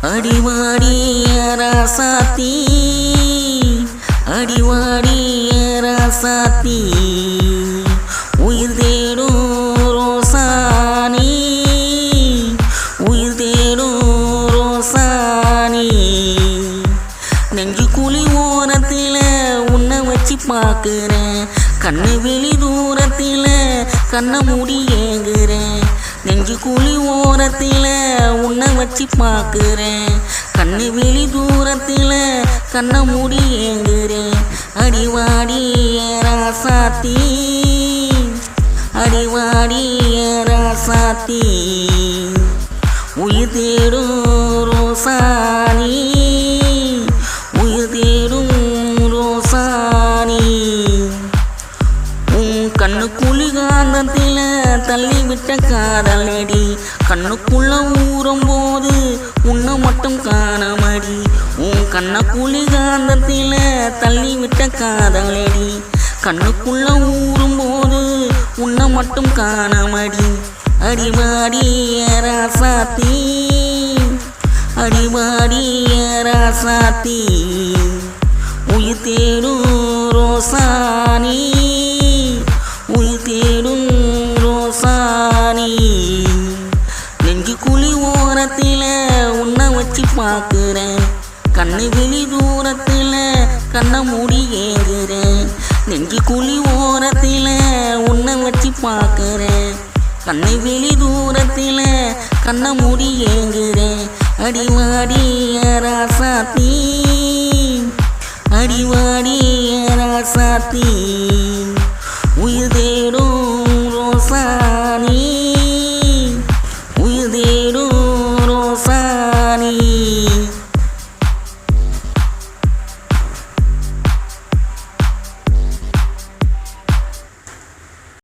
அடிவாடிய ராசாத்தி அடிவாடிய ராசாத்தி உயிர் தேடும் ரோசானி உயிர் தேடும் ரோசானி நெஞ்சு குழி ஓரத்தில் உன்னை வச்சு பார்க்குறேன் கண்ணு வெளி தூரத்தில் கண்ணை மூடி ஏங்குறேன் நெஞ்சு குழி ஓரத்தில் உன்னை வச்சு பார்க்குறேன் கண்ணு வெளி தூரத்தில் கண்ணை மூடி ஏங்குறேன் அடிவாடிய ராசாத்தி அடிவாடிய ராசாத்தி உயிர் தேடும் ரோசானி உயிர் தேடும் ரோசானி கண்ணு குளிகாந்தத்தில் தள்ளி விட்ட காதலடி கண்ணுக்குள்ள ஊறும் போது உன்னை மட்டும் காணமடி உன் கண்ண குளிகாந்தத்தில் தள்ளி விட்ட காதலடி கண்ணுக்குள்ள ஊறும் போது உன்னை மட்டும் காணமடி அடிவாடிய ராசாத்தி அடிவாடிய ராசாத்தி உயிர் தேடும் ரோசானி உயிர் தேடும் ரோசானி நெஞ்சு குழி ஓரத்தில் உன்னை வச்சு பார்க்குறேன் கண்ணு வெளி தூரத்தில் கண்ணை மூடி ஏங்குறேன் நெஞ்சு குழி ஓரத்தில் உன்னை வச்சு பார்க்குறேன் கண்ணை வெளி தூரத்தில் கண்ணை மூடி ஏங்குறேன் அடிவாடிய ராசாத்தி அடிவாடிய ராசாத்தி உயிர் தேடும்